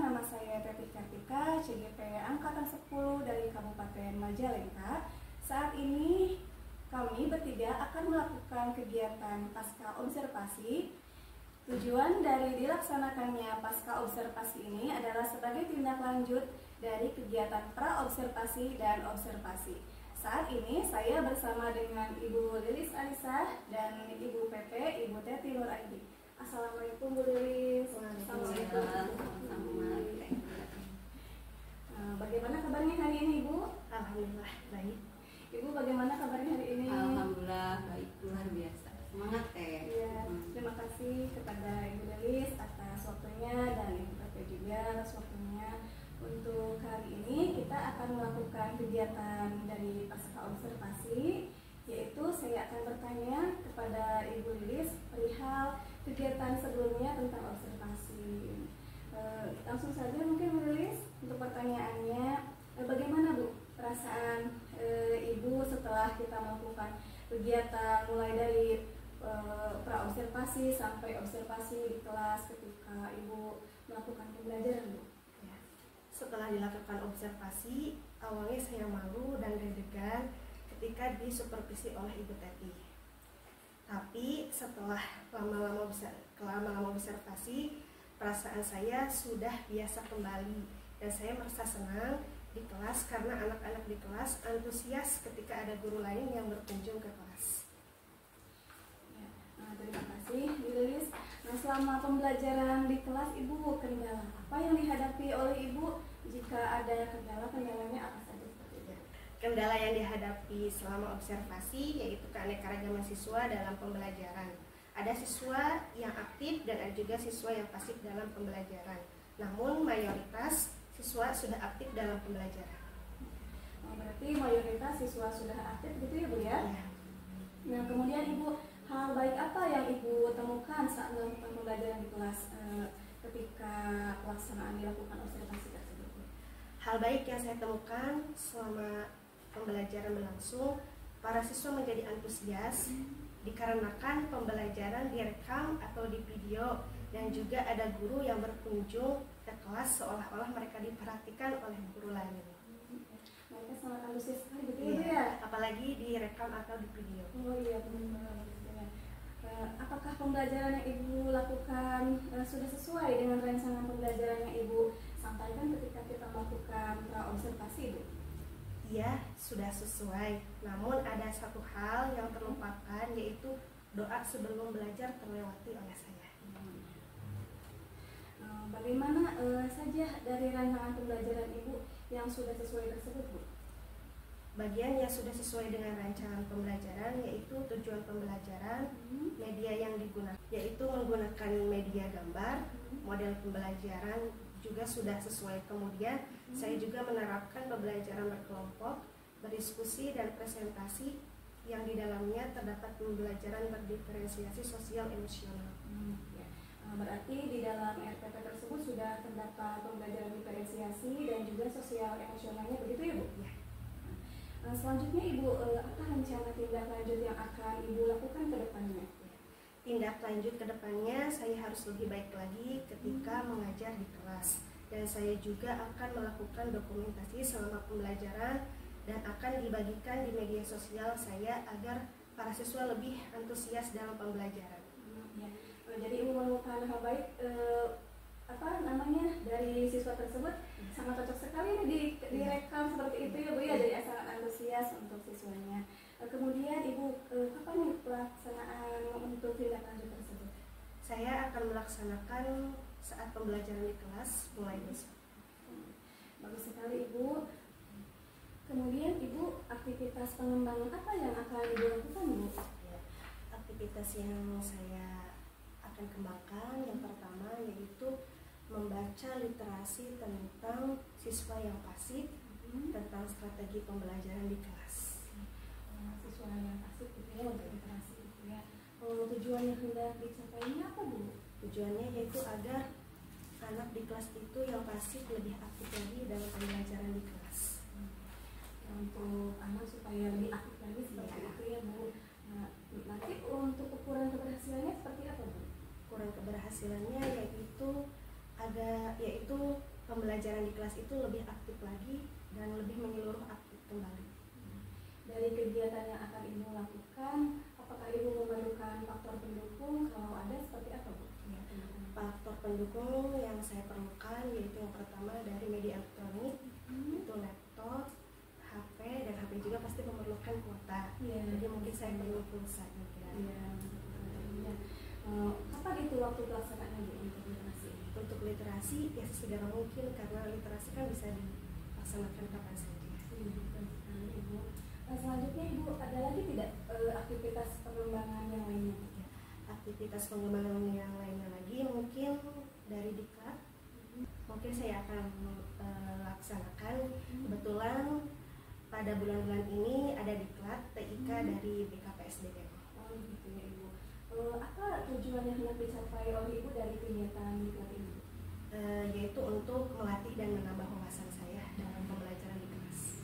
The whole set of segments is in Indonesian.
nama saya Teti Kartika, CGP Angkatan 10 dari Kabupaten Majalengka. Saat ini kami bertiga akan melakukan kegiatan pasca observasi. Tujuan dari dilaksanakannya pasca observasi ini adalah sebagai tindak lanjut dari kegiatan pra-observasi dan observasi. Saat ini saya bersama dengan Ibu Lilis Anissa dan Ibu Pepe, Ibu Teti Nur Aidi. Assalamualaikum Bu Lilis. Bagaimana kabarnya hari ini Ibu? Alhamdulillah baik. Ibu bagaimana kabarnya hari ini? Alhamdulillah baik, luar biasa. Semangat Ya, terima kasih kepada Ibu Lilis atas waktunya dan Ibu Pepe juga atas waktunya. Untuk hari ini kita akan melakukan kegiatan dari pasca observasi, yaitu saya akan bertanya kepada Ibu Lilis perihal kegiatan sebelumnya tentang observasi. Langsung saja mungkin Bu Lilis untuk pertanyaannya, bagaimana Bu perasaan Ibu setelah kita melakukan kegiatan mulai dari pra-observasi sampai observasi di kelas ketika Ibu melakukan pembelajaran Bu? Setelah dilakukan observasi, awalnya saya malu dan deg-degan ketika disupervisi oleh Ibu Teti. Tapi setelah lama-lama observasi, perasaan saya sudah biasa kembali dan saya merasa senang di kelas karena anak-anak di kelas antusias ketika ada guru lain yang berkunjung ke kelas. Terima kasih Bu Lilis. Nah, selama pembelajaran di kelas Ibu, kendala apa yang dihadapi oleh Ibu? Jika ada kendalanya apa saja seperti itu? Kendala yang dihadapi selama observasi yaitu keanekaragaman siswa dalam pembelajaran. Ada siswa yang aktif dan ada juga siswa yang pasif dalam pembelajaran. Namun mayoritas siswa sudah aktif dalam pembelajaran. Berarti mayoritas siswa sudah aktif gitu ya Bu ya? Ya. Nah, kemudian Ibu, hal baik apa yang Ibu temukan saat melakukan pembelajaran di kelas ketika pelaksanaan dilakukan observasi tersebut? Hal baik yang saya temukan selama pembelajaran berlangsung, para siswa menjadi antusias dikarenakan pembelajaran direkam atau di video dan juga ada guru yang berkunjung ke kelas seolah-olah mereka diperhatikan oleh guru lain. Mereka sangat antusias sekali begitu ya? Apalagi direkam atau di video. Oh iya, benar. Apakah pembelajaran yang Ibu lakukan sudah sesuai dengan rancangan pembelajaran yang Ibu sampaikan ketika kita melakukan pra-observasi Bu? Iya, sudah sesuai. Namun ada satu hal yang terlupakan, yaitu doa sebelum belajar terlewati oleh saya. Bagaimana saja dari rancangan pembelajaran Ibu yang sudah sesuai tersebut Bu? Bagian yang sudah sesuai dengan rancangan pembelajaran yaitu tujuan pembelajaran, media yang digunakan, yaitu menggunakan media gambar, model pembelajaran juga sudah sesuai. Kemudian saya juga menerapkan pembelajaran berkelompok, berdiskusi dan presentasi yang di dalamnya terdapat pembelajaran berdiferensiasi sosial emosional. Berarti di dalam RPP tersebut sudah terdapat pembelajaran diferensiasi dan juga sosial emosionalnya begitu ya Bu? Ya. Selanjutnya Ibu, apa rencana tindak lanjut yang akan Ibu lakukan ke depannya? Tindak lanjut ke depannya saya harus lebih baik lagi ketika mengajar di kelas. Dan saya juga akan melakukan dokumentasi selama pembelajaran dan akan dibagikan di media sosial saya agar para siswa lebih antusias dalam pembelajaran. Jadi Ibu menemukan hal baik dari siswa tersebut sangat cocok sekali direkam seperti itu ya Bu ya, jadi sangat antusias untuk siswanya. Kemudian Ibu, kapan nih pelaksanaan untuk tindak lanjut tersebut? Saya akan melaksanakan saat pembelajaran di kelas mulai besok. Bagus sekali Ibu. Kemudian Ibu, aktivitas pengembangan apa yang akan Ibu lakukan Bu? Aktivitas yang saya akan kembangkan yang pertama yaitu membaca literasi tentang siswa yang pasif, tentang strategi pembelajaran di kelas. Siswa yang pasif gitu ya, untuk literasi gitu ya. Tujuan yang hendak dicapainya apa Bu? Tujuannya yaitu agar anak di kelas itu yang pasif lebih aktif lagi dalam pembelajaran di kelas. Untuk anak supaya lebih aktif lagi seperti itu ya Bu. Nah, nanti untuk ukuran keberhasilannya seperti apa Bu? Ukuran keberhasilannya yaitu pembelajaran di kelas itu lebih aktif lagi dan lebih menyeluruh aktif kembali. Dari kegiatan yang akan Ibu lakukan, apakah Ibu memerlukan faktor pendukung? Kalau ada, seperti apa, Bu? Ya, faktor pendukung yang saya perlukan yaitu yang pertama dari media elektronik, itu laptop, HP, dan HP juga pasti memerlukan kuota. Jadi mungkin saya perlu pulsa juga. Kapan itu waktu pelaksanaannya, Bu, untuk literasi ini? Untuk literasi ya segera mungkin, karena literasi kan bisa dilaksanakan kapan saja. Ibu. Selanjutnya Ibu ada lagi tidak aktivitas pengembangan yang lainnya? Ya, aktivitas pengembangan yang lainnya lagi mungkin dari diklat. Mungkin saya akan laksanakan. Kebetulan pada bulan-bulan ini ada diklat TIK dari BKPSDM. Oh gitu ya Ibu. Apa tujuan yang hendak dicapai oleh Ibu dari kegiatan diklat ini? Yaitu untuk melatih dan menambah wawasan saya dalam pembelajaran di kelas.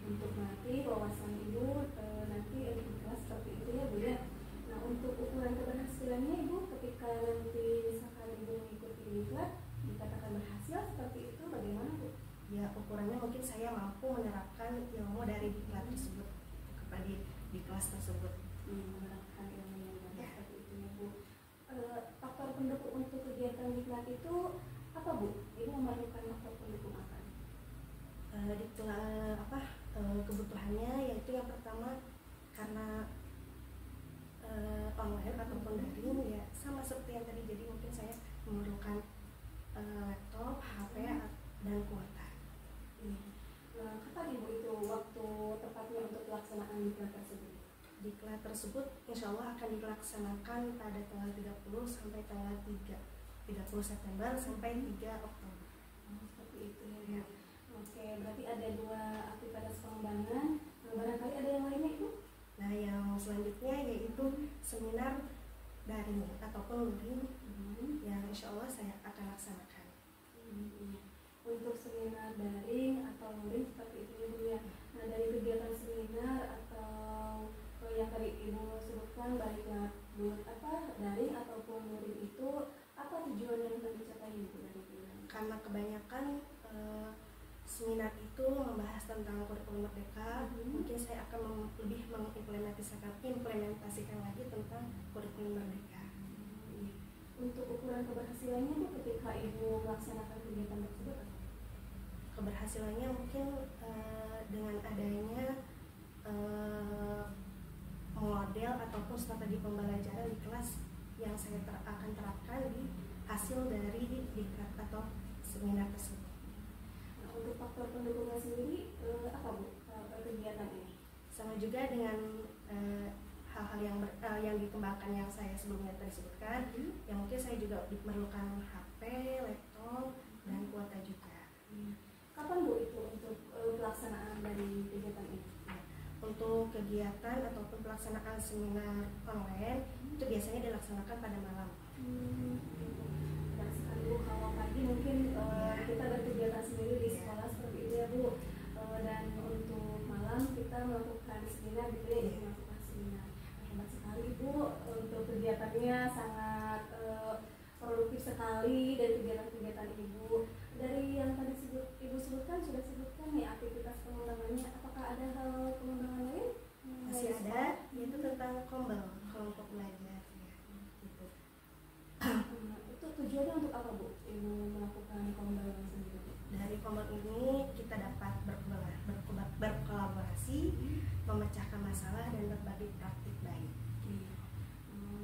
Untuk melatih wawasan Ibu nanti di kelas seperti itu ya Bu ya. Nah, untuk ukuran keberhasilannya Ibu ketika nanti misalkan Ibu mengikuti diklat dikatakan berhasil seperti itu, bagaimana Bu? Ya, ukurannya mungkin saya mampu menerapkan ilmu dari diklat tersebut kepada di kelas tersebut. Menerapkan ilmu yang baik seperti itu ya Bu. Faktor pendukung untuk kegiatan diklat itu apa Bu? Ibu memerlukan faktor pendukung apa? Kebutuhannya yaitu yang pertama karena online ataupun daring ya sama seperti yang tadi, jadi mungkin saya memerlukan laptop, HP, dan kuota. Kapan Ibu itu waktu tepatnya untuk pelaksanaan diklat tersebut? Diklat tersebut insya Allah akan dilaksanakan pada tanggal 30 sampai tanggal 30 September sampai 3 Oktober. Seperti itu ya. Oke, berarti ada 2 aktivitas pengembangan. Barangkali ada yang lainnya Ibu? Nah, yang selanjutnya yaitu seminar daring ataupun luring yang insya Allah saya akan laksanakan. Untuk seminar daring atau luring seperti itu Ibu ya. Nah, dari kegiatan seminar atau yang tadi Ibu sebutkan baiklah daring ataupun luring itu, apa tujuan yang ingin dicapai Ibu dari itu? Karena kebanyakan seminar itu membahas tentang kurikulum merdeka, mungkin saya akan lebih mengimplementasikan lagi tentang kurikulum merdeka. Untuk ukuran keberhasilannya Bu ketika Ibu melaksanakan kegiatan tersebut? Keberhasilannya mungkin dengan adanya model ataupun strategi pembelajaran di kelas yang saya akan terapkan di hasil dari diklat atau seminar tersebut. Nah, untuk faktor pendukungnya sendiri apa Bu kegiatan ini? Sama juga dengan hal-hal yang dikembangkan yang saya sebelumnya tadi sebutkan, yang mungkin saya juga diperlukan HP, laptop, dan kuota juga. Kapan Bu itu untuk pelaksanaan dari kegiatan ini? Untuk kegiatan ataupun pelaksanaan seminar online itu biasanya dilaksanakan pada malam. Dan sekali Bu, kalau pagi mungkin kita berkegiatan sendiri di sekolah seperti itu ya Bu. Dan untuk malam kita melakukan seminar gitu ya, melakukan seminar. Hebat sekali Ibu, untuk kegiatannya sangat produktif sekali dari kegiatan-kegiatan Ibu. Dari yang tadi Ibu sebutkan, sudah sebutkan nih aktivitas pengembangannya. Apakah ada hal pengembangan lain? Masih ada, yaitu tentang kombel, kelompok belajar ya, gitu. Itu tujuannya untuk apa Bu? Ibu melakukan kombel sendiri? Dari kombel ini kita dapat berkolaborasi, memecahkan masalah, dan berbagi praktik baik.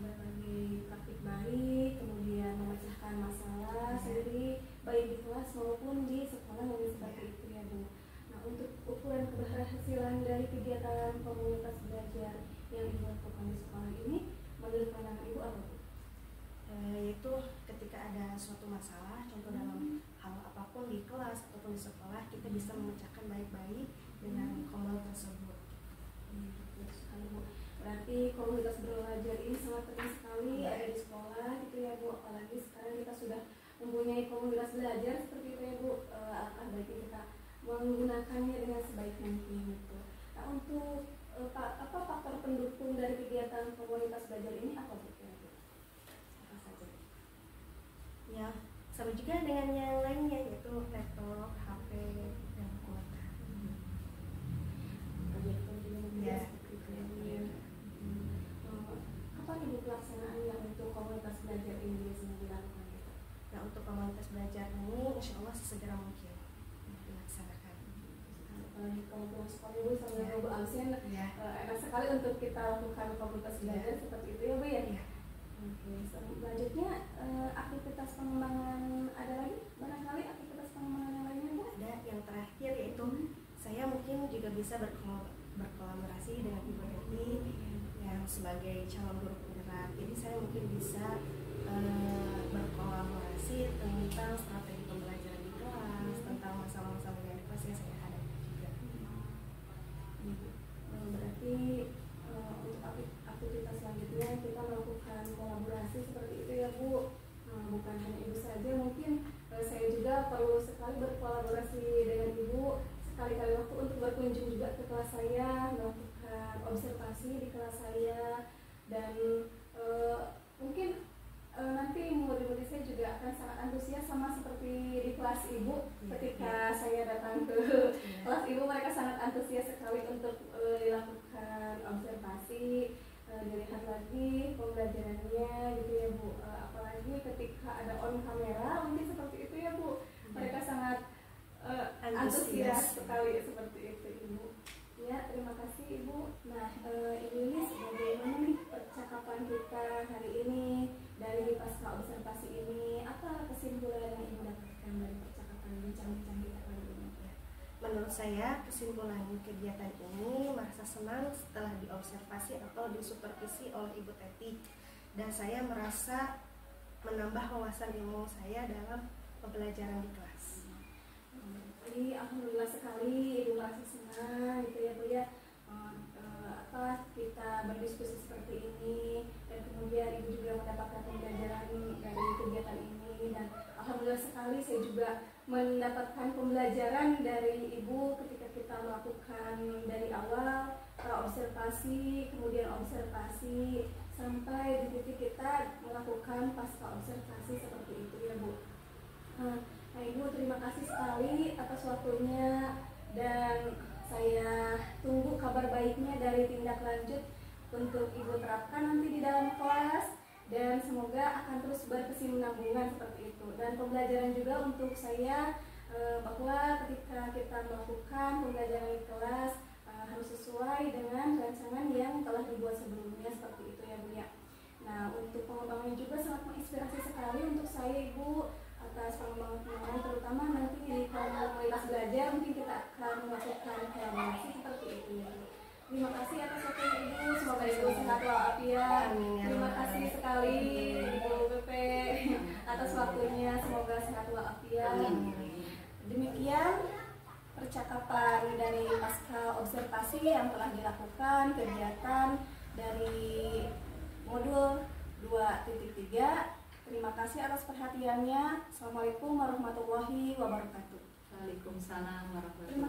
Berbagi praktik baik, kemudian memecahkan masalah sendiri baik di kelas maupun di sekolah, yang seperti itu ya Bu. Nah, untuk ukuran keberhasilan dari kegiatan komunitas belajar yang Ibu lakukan di sekolah ini, menurut pandangan Ibu apa Bu? Yaitu ketika ada suatu masalah, contoh dalam hal apapun di kelas ataupun di sekolah, kita bisa memecahkan baik-baik dengan kombel tersebut. Betul sekali Bu. Berarti komunitas belajar ini sangat penting sekali ada di sekolah gitu ya Bu. Apalagi sekarang kita sudah mempunyai komunitas belajar seperti itu ya Bu. Alangkah baiknya kita menggunakannya dengan sebaik mungkin gitu. Nah, untuk apa faktor pendukung dari kegiatan komunitas belajar ini apa Bu? Apa saja? Ya, sama juga dengan yang lainnya, yaitu mungkin dilaksanakan. Apalagi kalau pulang sekolah Bu sambil nunggu absen, enak sekali untuk kita lakukan komunitas belajar seperti itu ya Bu ya. Oke, selanjutnya aktivitas pengembangan ada lagi? Barangkali aktivitas pengembangan yang lainnya Bu? Ada yang terakhir yaitu saya mungkin juga bisa berkolaborasi dengan Ibu Eti yang sebagai calon guru penggerak. Jadi saya mungkin bisa berkolaborasi tentang strategi pembelajaran di kelas, tentang masalah-masalah yang di kelas yang saya hadapi juga. Berarti untuk aktivitas selanjutnya kita melakukan kolaborasi seperti itu ya Bu. Bukan hanya Ibu saja, mungkin saya juga perlu sekali berkolaborasi dengan Ibu sekali-kali waktu untuk berkunjung juga ke kelas saya, melakukan observasi di kelas saya, dan mungkin nanti murid-murid saya juga akan sangat antusias sama seperti di kelas Ibu. Ketika saya datang ke kelas Ibu, mereka sangat antusias sekali untuk dilakukan observasi, dilihat lagi pembelajarannya gitu ya Bu. Apalagi ketika ada on kamera, mungkin seperti itu ya Bu. Mereka sangat antusias sekali seperti itu Ibu. Ya, terima kasih Ibu. Nah, Ibu Lilis, bagaimana nih percakapan kita hari ini dari pasca observasi ini? Apa kesimpulan yang Ibu dapatkan dari percakapan bincang-bincang kita kali ini? Menurut saya kesimpulan kegiatan ini merasa senang setelah diobservasi atau disupervisi oleh Ibu Teti, dan saya merasa menambah wawasan ilmu saya dalam pembelajaran di kelas. Jadi alhamdulillah sekali Ibu merasa senang gitu ya Bu ya, kita berdiskusi seperti ini, dan kemudian Ibu juga mendapatkan pembelajaran dari kegiatan ini, dan alhamdulillah sekali saya juga mendapatkan pembelajaran dari Ibu ketika kita melakukan dari awal observasi, kemudian observasi sampai di titik kita melakukan pasca observasi seperti itu ya Bu. Nah Ibu, terima kasih sekali atas waktunya, dan saya tunggu kabar baiknya dari tindak lanjut untuk Ibu terapkan nanti di dalam kelas, dan semoga akan terus berkesinambungan seperti itu. Dan pembelajaran juga untuk saya bahwa ketika kita melakukan pembelajaran di kelas harus sesuai dengan rancangan yang telah dibuat sebelumnya seperti itu ya Bu ya. Nah, untuk pengembangannya juga sangat menginspirasi sekali untuk saya Ibu, atas pengembangan terutama nanti di komunitas belajar mungkin kita akan melakukan kolaborasi seperti itu ya Bu. Terima kasih atas waktunya Ibu, semoga Ibu sehat walafiat. Terima kasih sekali Ibu BP atas waktunya, semoga sehat walafiat. Demikian percakapan dari pasca observasi yang telah dilakukan kegiatan dari modul 2.3. Terima kasih atas perhatiannya. Assalamualaikum warahmatullahi wabarakatuh. Waalaikumsalam warahmatullahi wabarakatuh. Terima